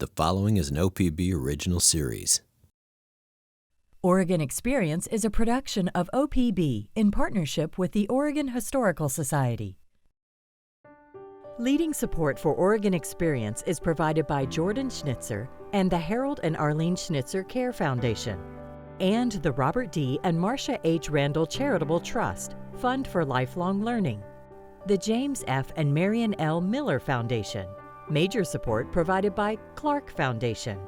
The following is an OPB original series. Oregon Experience is a production of OPB in partnership with the Oregon Historical Society. Leading support for Oregon Experience is provided by Jordan Schnitzer and the Harold and Arlene Schnitzer Care Foundation, and the Robert D. and Marcia H. Randall Charitable Trust, Fund for Lifelong Learning, the James F. and Marion L. Miller Foundation. Major support provided by Clark Foundation,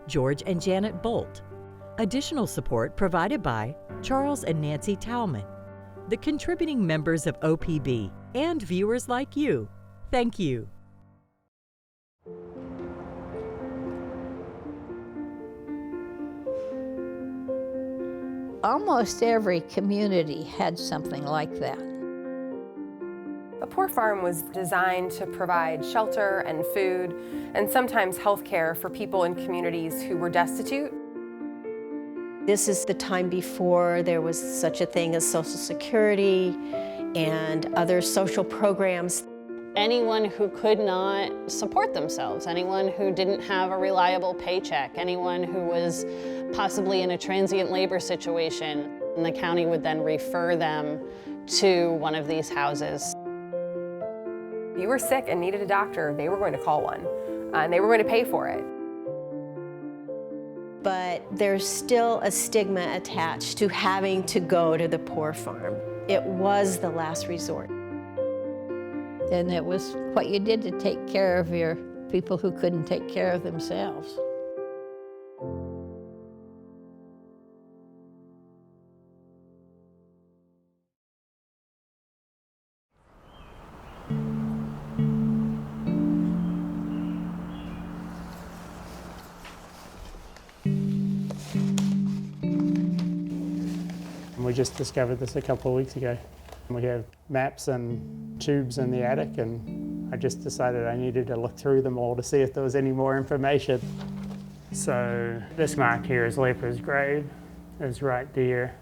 George and Janet Bolt. Additional support provided by Charles and Nancy Tauman, the contributing members of OPB, and viewers like you. Thank you. Almost every community had something like that. A poor farm was designed to provide shelter and food, and sometimes health care for people in communities who were destitute. This is the time before there was such a thing as Social Security and other social programs. Anyone who could not support themselves, anyone who didn't have a reliable paycheck, anyone who was possibly in a transient labor situation, and the county would then refer them to one of these houses. If you were sick and needed a doctor, they were going to call one, and they were going to pay for it. But there's still a stigma attached to having to go to the poor farm. It was the last resort. And it was what you did to take care of your people who couldn't take care of themselves. We just discovered this a couple of weeks ago. We have maps and tubes in the attic, and I just decided I needed to look through them all to see if there was any more information. So this mark here is Leper's grave, is right there.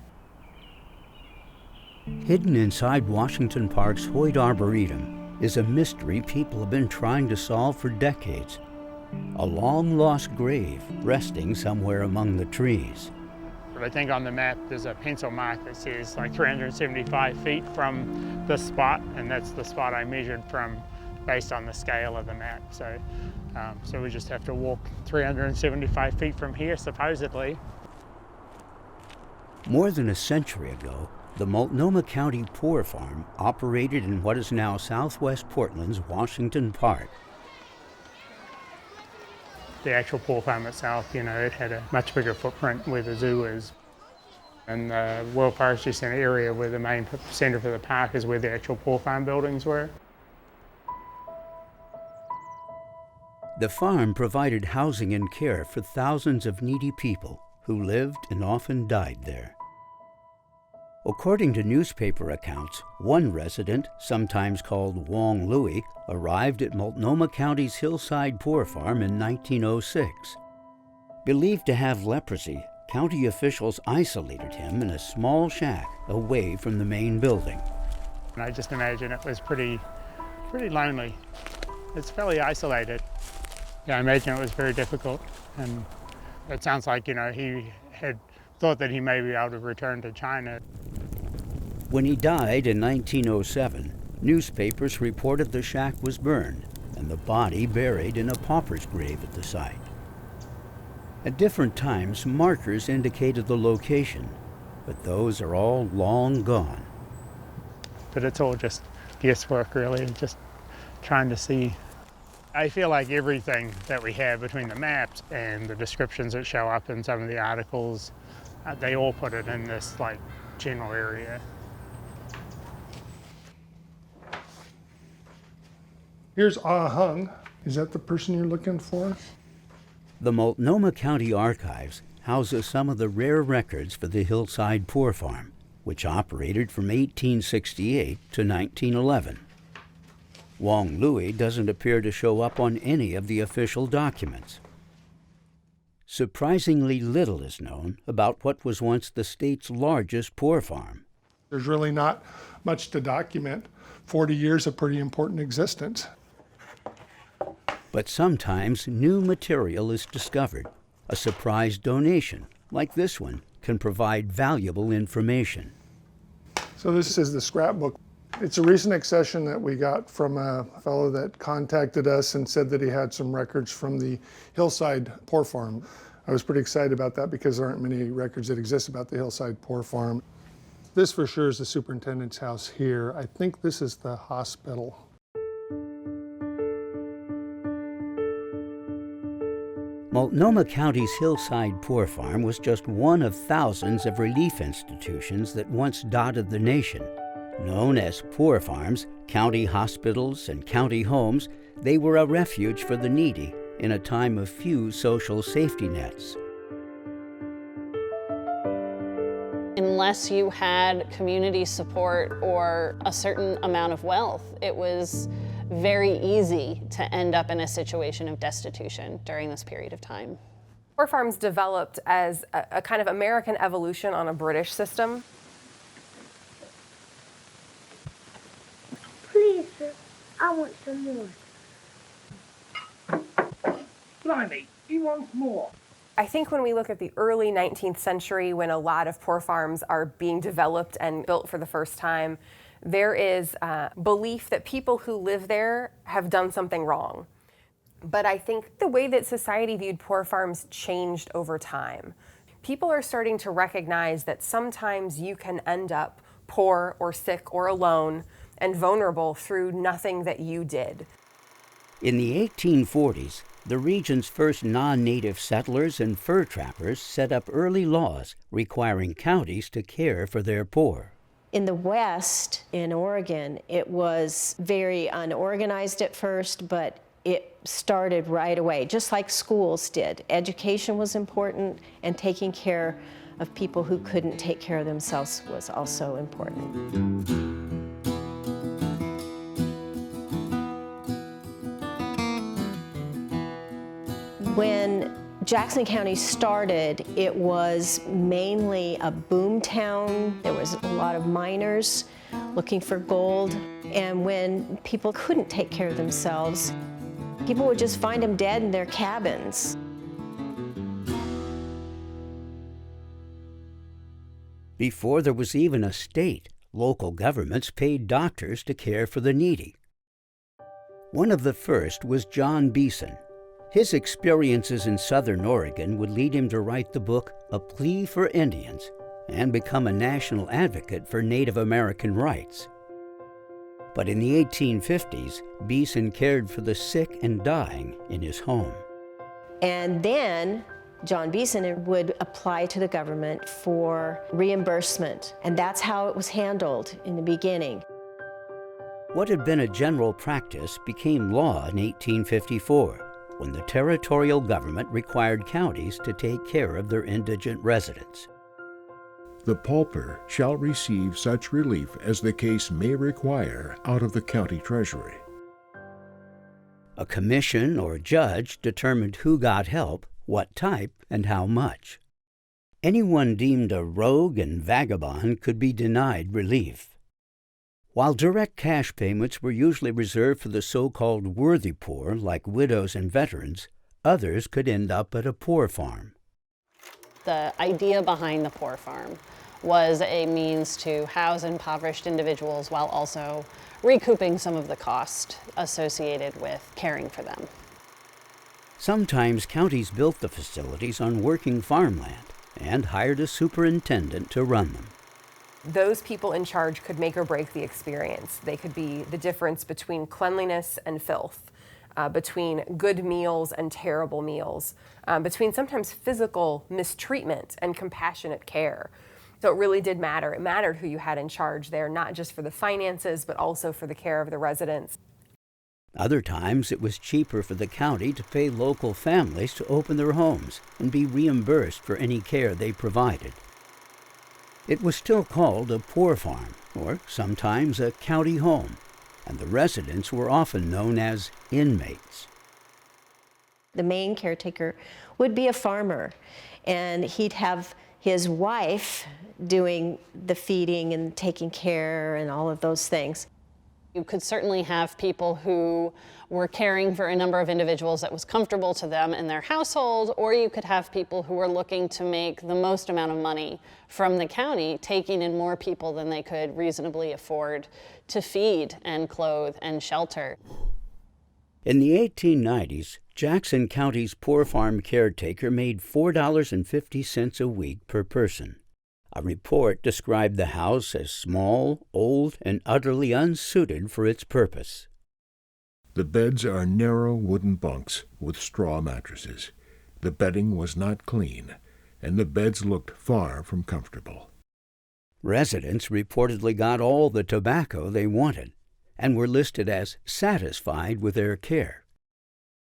Hidden inside Washington Park's Hoyt Arboretum is a mystery people have been trying to solve for decades. A long-lost grave resting somewhere among the trees. I think on the map there's a pencil mark that says like 375 feet from this spot, and that's the spot I measured from based on the scale of the map. So, so we just have to walk 375 feet from here, supposedly. More than a century ago, the Multnomah County Poor Farm operated in what is now southwest Portland's Washington Park. The actual poor farm itself, you know, it had a much bigger footprint where the zoo is. And the World Forestry Center area, where the main center for the park is, where the actual poor farm buildings were. The farm provided housing and care for thousands of needy people who lived and often died there. According to newspaper accounts, one resident, sometimes called Wong Louie, arrived at Multnomah County's Hillside Poor Farm in 1906. Believed to have leprosy, county officials isolated him in a small shack away from the main building. And I just imagine it was pretty lonely. It's fairly isolated. Yeah, I imagine it was very difficult. And it sounds like, you know, he had thought that he may be able to return to China. When he died in 1907, newspapers reported the shack was burned and the body buried in a pauper's grave at the site. At different times, markers indicated the location, but those are all long gone. But it's all just guesswork, really, just trying to see. I feel like everything that we have between the maps and the descriptions that show up in some of the articles, they all put it in this like general area. Here's Ah Hung. Is that the person you're looking for? The Multnomah County Archives houses some of the rare records for the Hillside Poor Farm, which operated from 1868 to 1911. Wong Louie doesn't appear to show up on any of the official documents. Surprisingly little is known about what was once the state's largest poor farm. There's really not much to document. 40 years of pretty important existence. But sometimes new material is discovered. A surprise donation, like this one, can provide valuable information. So this is the scrapbook. It's a recent accession that we got from a fellow that contacted us and said that he had some records from the Hillside Poor Farm. I was pretty excited about that because there aren't many records that exist about the Hillside Poor Farm. This for sure is the superintendent's house here. I think this is the hospital. Multnomah County's Hillside Poor Farm was just one of thousands of relief institutions that once dotted the nation. Known as poor farms, county hospitals, and county homes, they were a refuge for the needy in a time of few social safety nets. Unless you had community support or a certain amount of wealth, it was very easy to end up in a situation of destitution during this period of time. Poor farms developed as a kind of American evolution on a British system. Please, sir, I want some more. Blimey, he wants more. I think when we look at the early 19th century, when a lot of poor farms are being developed and built for the first time, there is belief that people who live there have done something wrong. But I think the way that society viewed poor farms changed over time. People are starting to recognize that sometimes you can end up poor or sick or alone and vulnerable through nothing that you did. In the 1840s, the region's first non-native settlers and fur trappers set up early laws requiring counties to care for their poor. In the West, in Oregon, it was very unorganized at first, but it started right away, just like schools did. Education was important, and taking care of people who couldn't take care of themselves was also important. When Jackson County started, it was mainly a boom town. There was a lot of miners looking for gold. And when people couldn't take care of themselves, people would just find them dead in their cabins. Before there was even a state, local governments paid doctors to care for the needy. One of the first was John Beeson. His experiences in Southern Oregon would lead him to write the book A Plea for Indians and become a national advocate for Native American rights. But in the 1850s, Beeson cared for the sick and dying in his home. And then John Beeson would apply to the government for reimbursement, and that's how it was handled in the beginning. What had been a general practice became law in 1854. When the territorial government required counties to take care of their indigent residents. The pauper shall receive such relief as the case may require out of the county treasury. A commission or judge determined who got help, what type, and how much. Anyone deemed a rogue and vagabond could be denied relief. While direct cash payments were usually reserved for the so-called worthy poor, like widows and veterans, others could end up at a poor farm. The idea behind the poor farm was a means to house impoverished individuals while also recouping some of the cost associated with caring for them. Sometimes counties built the facilities on working farmland and hired a superintendent to run them. Those people in charge could make or break the experience. They could be the difference between cleanliness and filth, between good meals and terrible meals, between sometimes physical mistreatment and compassionate care. So it really did matter. It mattered who you had in charge there, not just for the finances, but also for the care of the residents. Other times it was cheaper for the county to pay local families to open their homes and be reimbursed for any care they provided. It was still called a poor farm, or sometimes a county home, and the residents were often known as inmates. The main caretaker would be a farmer, and he'd have his wife doing the feeding and taking care and all of those things. You could certainly have people who were caring for a number of individuals that was comfortable to them in their household, or you could have people who were looking to make the most amount of money from the county, taking in more people than they could reasonably afford to feed and clothe and shelter. In the 1890s, Jackson County's poor farm caretaker made $4.50 a week per person. A report described the house as small, old, and utterly unsuited for its purpose. The beds are narrow wooden bunks with straw mattresses. The bedding was not clean, and the beds looked far from comfortable. Residents reportedly got all the tobacco they wanted and were listed as satisfied with their care.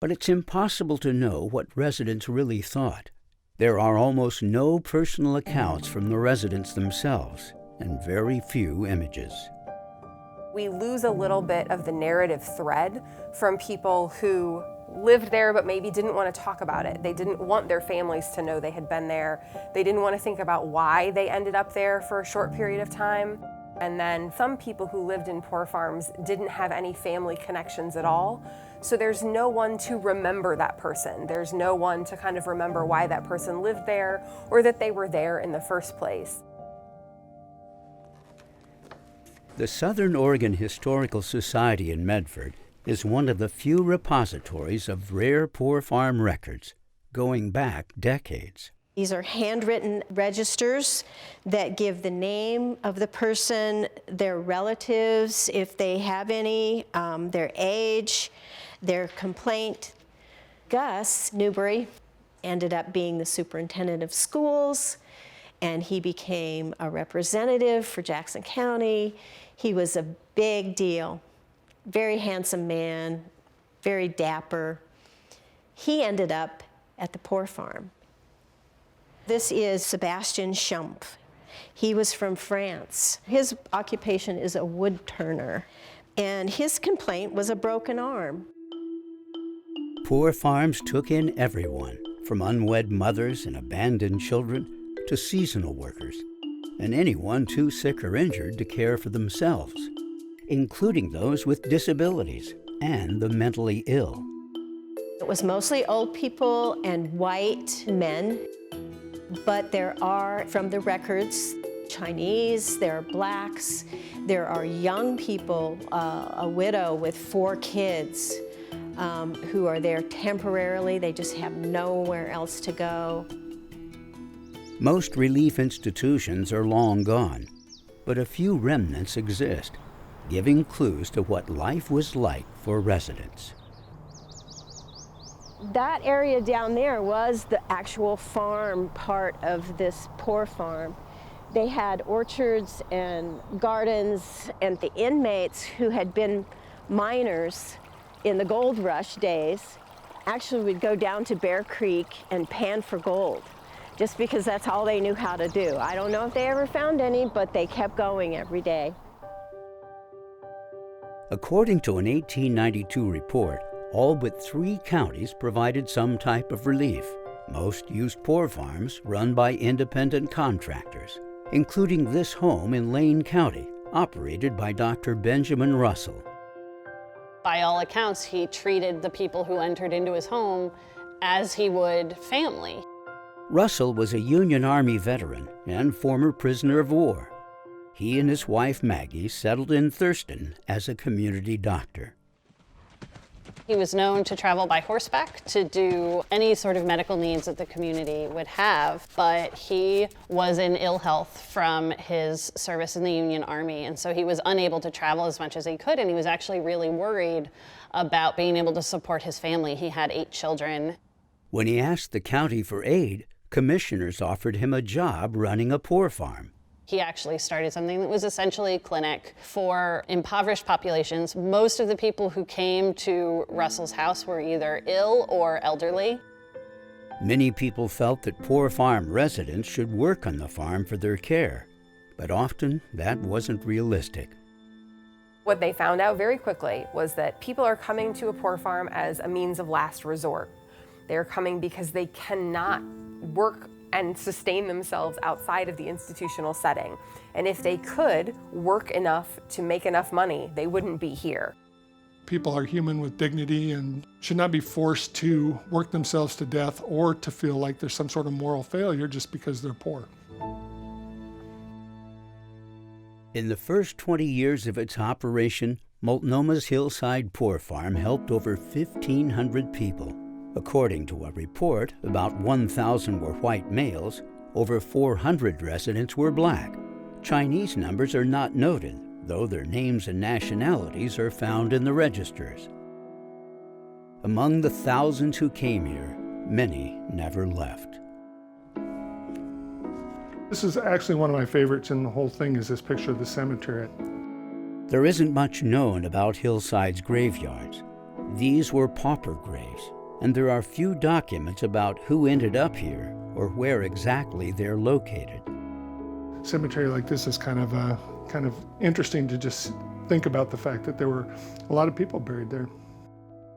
But it's impossible to know what residents really thought. There are almost no personal accounts from the residents themselves and very few images. We lose a little bit of the narrative thread from people who lived there but maybe didn't want to talk about it. They didn't want their families to know they had been there. They didn't want to think about why they ended up there for a short period of time. And then some people who lived in poor farms didn't have any family connections at all. So there's no one to remember that person. There's no one to kind of remember why that person lived there or that they were there in the first place. The Southern Oregon Historical Society in Medford is one of the few repositories of rare poor farm records going back decades. These are handwritten registers that give the name of the person, their relatives, if they have any, their age, their complaint. Gus Newbury ended up being the superintendent of schools, and he became a representative for Jackson County. He was a big deal, very handsome man, very dapper. He ended up at the poor farm. This is Sebastian Schumpf. He was from France. His occupation is a wood turner, and his complaint was a broken arm. Poor farms took in everyone, from unwed mothers and abandoned children to seasonal workers, and anyone too sick or injured to care for themselves, including those with disabilities and the mentally ill. It was mostly old people and white men, but there are, from the records, Chinese, there are blacks, there are young people, a widow with 4 kids who are there temporarily. They just have nowhere else to go. Most relief institutions are long gone, but a few remnants exist, giving clues to what life was like for residents. That area down there was the actual farm part of this poor farm. They had orchards and gardens, and the inmates who had been miners in the gold rush days actually would go down to Bear Creek and pan for gold, just because that's all they knew how to do. I don't know if they ever found any, but they kept going every day. According to an 1892 report, all but 3 counties provided some type of relief. Most used poor farms run by independent contractors, including this home in Lane County, operated by Dr. Benjamin Russell. By all accounts, he treated the people who entered into his home as he would family. Russell was a Union Army veteran and former prisoner of war. He and his wife Maggie settled in Thurston as a community doctor. He was known to travel by horseback to do any sort of medical needs that the community would have, but he was in ill health from his service in the Union Army, and so he was unable to travel as much as he could, and he was actually really worried about being able to support his family. He had 8 children. When he asked the county for aid, commissioners offered him a job running a poor farm. He actually started something that was essentially a clinic for impoverished populations. Most of the people who came to Russell's house were either ill or elderly. Many people felt that poor farm residents should work on the farm for their care, but often that wasn't realistic. What they found out very quickly was that people are coming to a poor farm as a means of last resort. They're coming because they cannot work and sustain themselves outside of the institutional setting. And if they could work enough to make enough money, they wouldn't be here. People are human with dignity and should not be forced to work themselves to death or to feel like there's some sort of moral failure just because they're poor. In the first 20 years of its operation, Multnomah's Hillside Poor Farm helped over 1,500 people. According to a report, about 1,000 were white males, over 400 residents were black. Chinese numbers are not noted, though their names and nationalities are found in the registers. Among the thousands who came here, many never left. This is actually one of my favorites in the whole thing, is this picture of the cemetery. There isn't much known about Hillside's graveyards. These were pauper graves, and there are few documents about who ended up here or where exactly they're located. Cemetery like this is kind of interesting to just think about the fact that there were a lot of people buried there.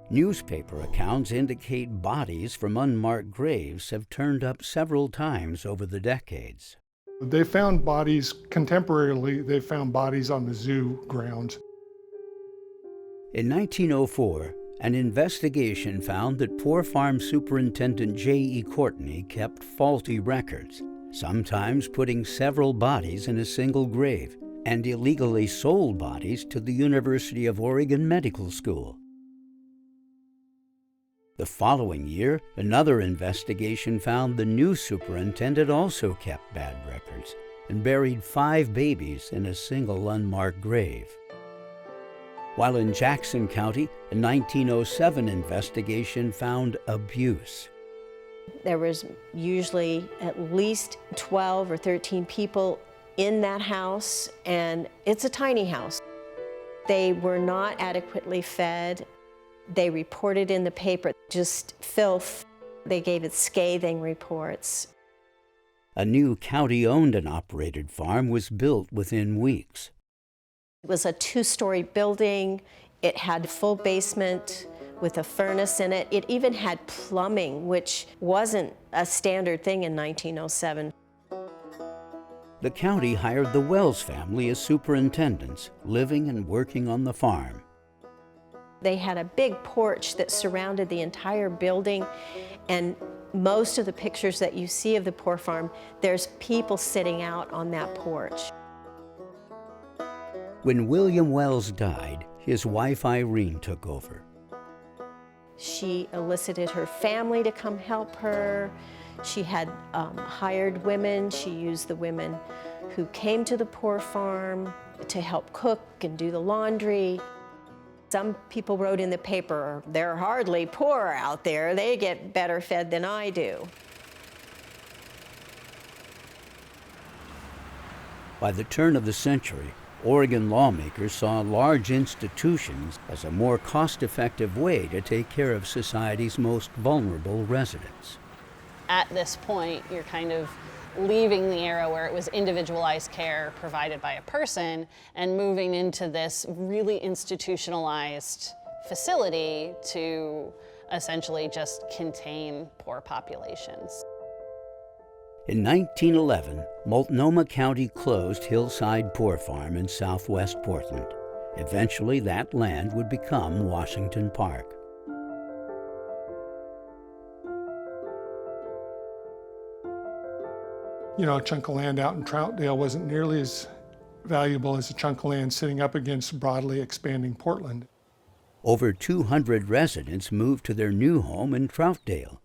Newspaper accounts indicate bodies from unmarked graves have turned up several times over the decades. They found bodies contemporarily. They found bodies on the zoo grounds. In 1904, an investigation found that Poor Farm Superintendent J.E. Courtney kept faulty records, sometimes putting several bodies in a single grave, and illegally sold bodies to the University of Oregon Medical School. The following year, another investigation found the new superintendent also kept bad records and buried 5 babies in a single unmarked grave. While in Jackson County, a 1907 investigation found abuse. There was usually at least 12 or 13 people in that house, and it's a tiny house. They were not adequately fed. They reported in the paper just filth. They gave it scathing reports. A new county-owned and operated farm was built within weeks. It was a 2-story building. It had a full basement with a furnace in it. It even had plumbing, which wasn't a standard thing in 1907. The county hired the Wells family as superintendents, living and working on the farm. They had a big porch that surrounded the entire building, and most of the pictures that you see of the poor farm, there's people sitting out on that porch. When William Wells died, his wife Irene took over. She elicited her family to come help her. She had hired women. She used the women who came to the poor farm to help cook and do the laundry. Some people wrote in the paper, "They're hardly poor out there. They get better fed than I do." By the turn of the century, Oregon lawmakers saw large institutions as a more cost-effective way to take care of society's most vulnerable residents. At this point, you're kind of leaving the era where it was individualized care provided by a person and moving into this really institutionalized facility to essentially just contain poor populations. In 1911, Multnomah County closed Hillside Poor Farm in southwest Portland. Eventually, that land would become Washington Park. You know, a chunk of land out in Troutdale wasn't nearly as valuable as a chunk of land sitting up against broadly expanding Portland. Over 200 residents moved to their new home in Troutdale.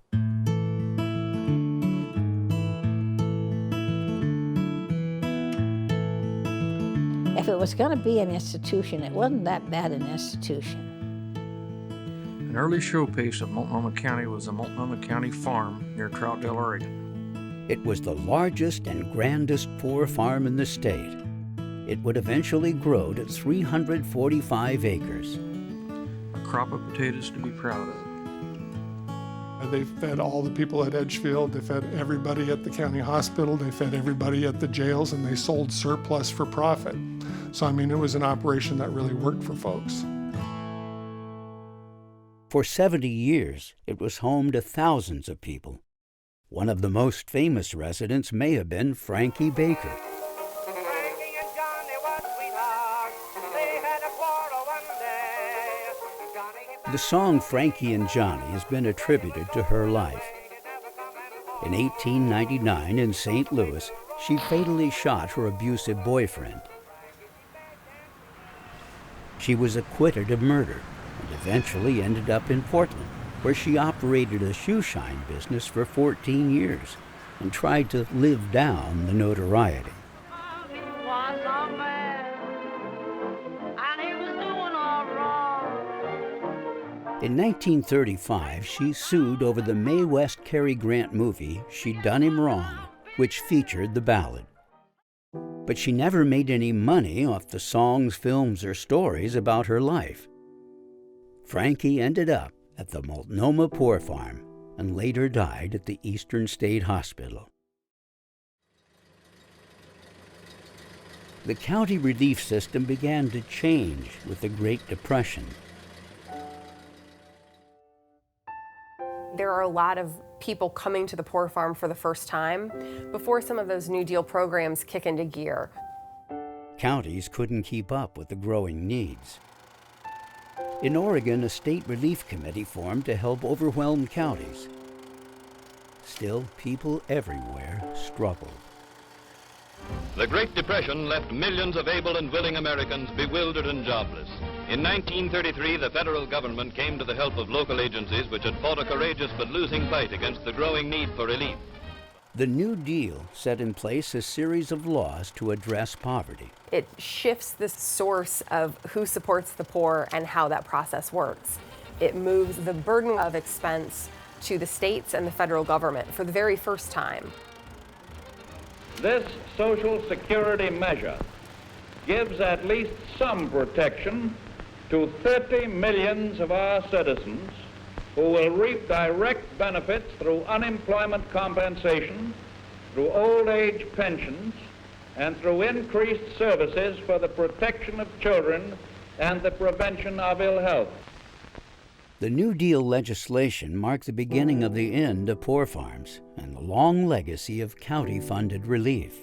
If it was going to be an institution, it wasn't that bad an institution. An early showpiece of Multnomah County was the Multnomah County Farm near Troutdale, Oregon. It was the largest and grandest poor farm in the state. It would eventually grow to 345 acres. A crop of potatoes to be proud of. They fed all the people at Edgefield, they fed everybody at the county hospital, they fed everybody at the jails, and they sold surplus for profit. So, I mean, it was an operation that really worked for folks. For 70 years, it was home to thousands of people. One of the most famous residents may have been Frankie Baker. Frankie and Johnny was sweethearts. They had a quarrel one day. Johnny The song Frankie and Johnny has been attributed to her life. In 1899 in St. Louis, she fatally shot her abusive boyfriend. She was acquitted of murder and eventually ended up in Portland, where she operated a shoe shine business for 14 years and tried to live down the notoriety. was a man, and he was doing all wrong. In 1935, she sued over the Mae West Cary Grant movie, She'd Done Him Wrong, which featured the ballad. But she never made any money off the songs, films, or stories about her life. Frankie ended up at the Multnomah Poor Farm and later died at the Eastern State Hospital. The county relief system began to change with the Great Depression. There are a lot of people coming to the Poor Farm for the first time before some of those New Deal programs kick into gear. Counties couldn't keep up with the growing needs. In Oregon, a state relief committee formed to help overwhelmed counties. Still, people everywhere struggled. The Great Depression left millions of able and willing Americans bewildered and jobless. In 1933, the federal government came to the help of local agencies which had fought a courageous but losing fight against the growing need for relief. The New Deal set in place a series of laws to address poverty. It shifts the source of who supports the poor and how that process works. It moves the burden of expense to the states and the federal government for the very first time. This Social Security measure gives at least some protection to 30 million of our citizens who will reap direct benefits through unemployment compensation, through old age pensions, and through increased services for the protection of children and the prevention of ill health. The New Deal legislation marked the beginning of the end of poor farms and the long legacy of county-funded relief.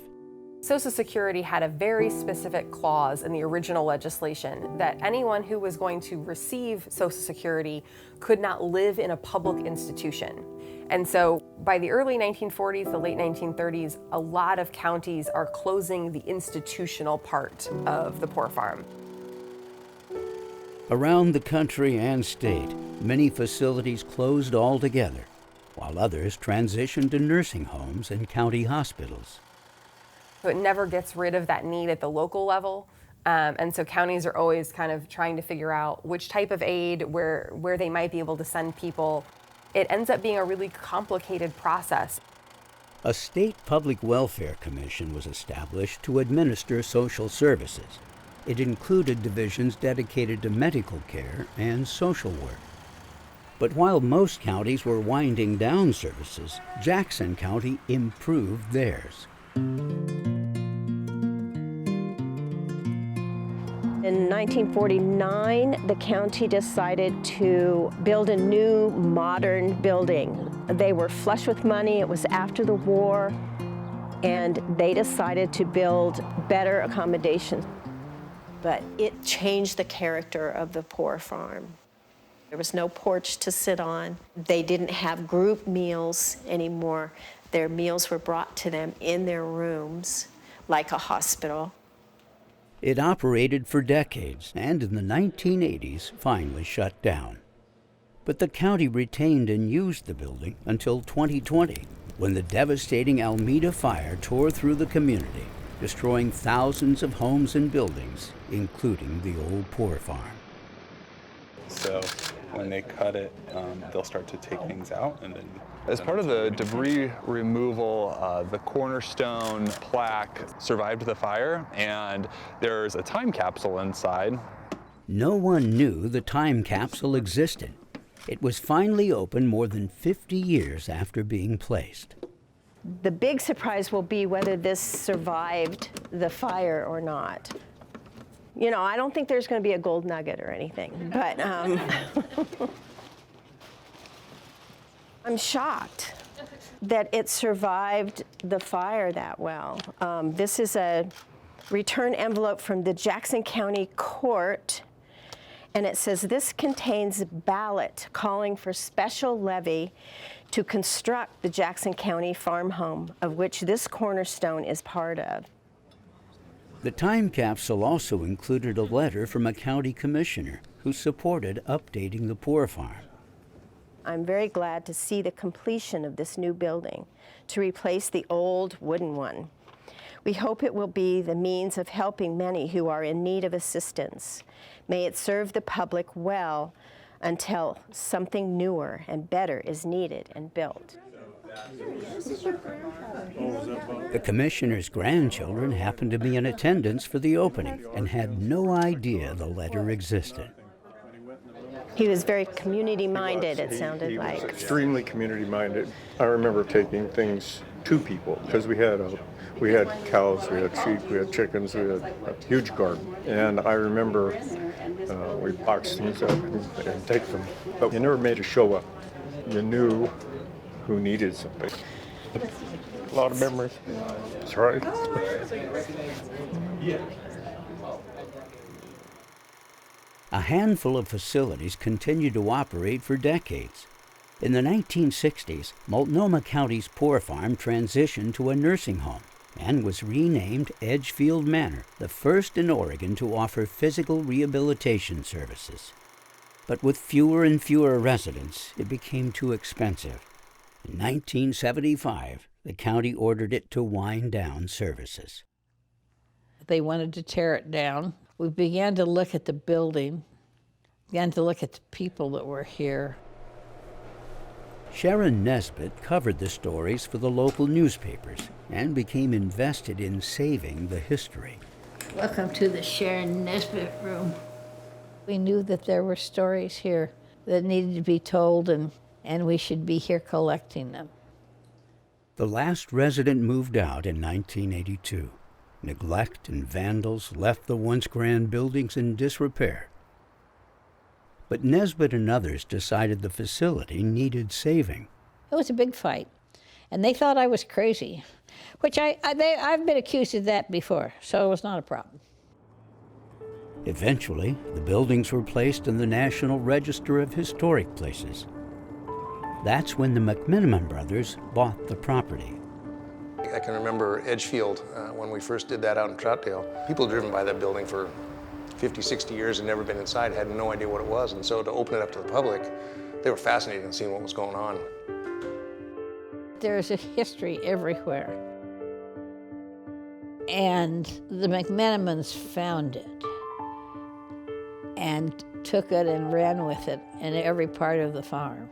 Social Security had a very specific clause in the original legislation that anyone who was going to receive Social Security could not live in a public institution. And so by the early 1940s, the late 1930s, a lot of counties are closing the institutional part of the poor farm. Around the country and state, many facilities closed altogether, while others transitioned to nursing homes and county hospitals. So it never gets rid of that need at the local level. And so counties are always kind of trying to figure out which type of aid, where they might be able to send people. It ends up being a really complicated process. A state public welfare commission was established to administer social services. It included divisions dedicated to medical care and social work. But while most counties were winding down services, Jackson County improved theirs. In 1949, the county decided to build a new modern building. They were flush with money. It was after the war, and they decided to build better accommodations. But it changed the character of the poor farm. There was no porch to sit on. They didn't have group meals anymore. Their meals were brought to them in their rooms, like a hospital. It operated for decades and in the 1980s finally shut down. But the county retained and used the building until 2020, when the devastating Almeda fire tore through the community, destroying thousands of homes and buildings, including the old poor farm. So when they cut it, they'll start to take things out. And then, as part of the debris removal, the cornerstone plaque survived the fire, and there's a time capsule inside. No one knew the time capsule existed. It was finally opened more than 50 years after being placed. The big surprise will be whether this survived the fire or not. You know, I don't think there's going to be a gold nugget or anything, but I'm shocked. that it survived the fire that well. This is a return envelope from the Jackson County Court, and it says this contains a ballot calling for special levy to construct the Jackson County farm home, of which this cornerstone is part of. The time capsule also included a letter from a county commissioner who supported updating the poor farm. I'm very glad to see the completion of this new building to replace the old wooden one. We hope it will be the means of helping many who are in need of assistance. May it serve the public well until something newer and better is needed and built. The commissioner's grandchildren happened to be in attendance for the opening and had no idea the letter existed. He was very community-minded, it sounded he like. was extremely community-minded. I remember taking things to people because we had cows, we had sheep, we had chickens, we had a huge garden. And I remember we boxed things up and take them. But you never made a show up. You knew who needed something. A lot of memories. That's right. A handful of facilities continued to operate for decades. In the 1960s, Multnomah County's poor farm transitioned to a nursing home and was renamed Edgefield Manor, the first in Oregon to offer physical rehabilitation services. But with fewer and fewer residents, it became too expensive. In 1975, the county ordered it to wind down services. They wanted to tear it down. We began to look at the building, began to look at the people that were here. Sharon Nesbitt covered the stories for the local newspapers and became invested in saving the history. Welcome to the Sharon Nesbitt room. We knew that there were stories here that needed to be told, and we should be here collecting them. The last resident moved out in 1982. Neglect and vandals left the once grand buildings in disrepair. But Nesbitt and others decided the facility needed saving. It was a big fight, and they thought I was crazy, which I've been accused of that before, so it was not a problem. Eventually, the buildings were placed in the National Register of Historic Places. That's when the McMenamin brothers bought the property. I can remember Edgefield, when we first did that out in Troutdale. People driven by that building for 50, 60 years and never been inside, had no idea what it was. And so to open it up to the public, they were fascinated in seeing what was going on. There's a history everywhere. And the McMenamins found it and took it and ran with it in every part of the farm.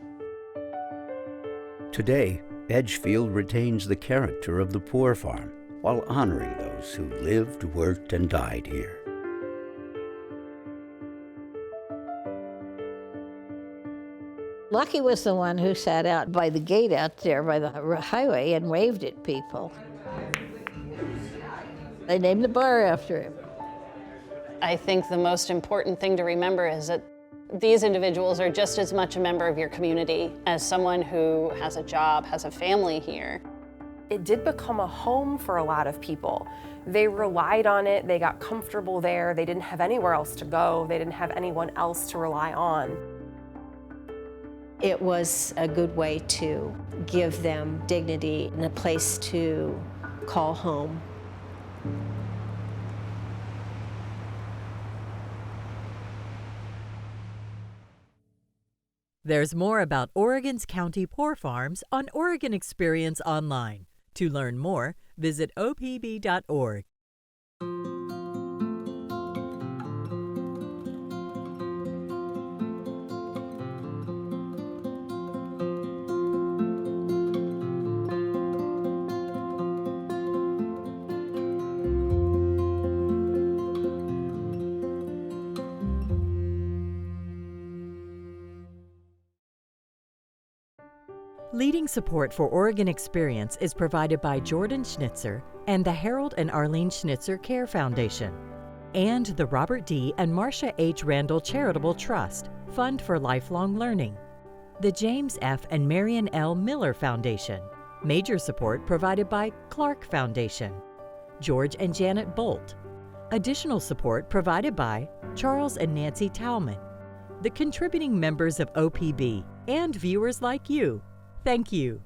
Today, Edgefield retains the character of the poor farm while honoring those who lived, worked, and died here. Lucky was the one who sat out by the gate out there by the highway and waved at people. They named the bar after him. I think the most important thing to remember is that these individuals are just as much a member of your community as someone who has a job, has a family here. It did become a home for a lot of people. They relied on it, they got comfortable there, they didn't have anywhere else to go, they didn't have anyone else to rely on. It was a good way to give them dignity and a place to call home. There's more about Oregon's county poor farms on Oregon Experience Online. To learn more, visit opb.org. Leading support for Oregon Experience is provided by Jordan Schnitzer and the Harold and Arlene Schnitzer Care Foundation, and the Robert D. and Marcia H. Randall Charitable Trust, Fund for Lifelong Learning, the James F. and Marion L. Miller Foundation, Major support provided by Clark Foundation, George and Janet Bolt. Additional support provided by Charles and Nancy Tauman, the contributing members of OPB, and viewers like you. Thank you.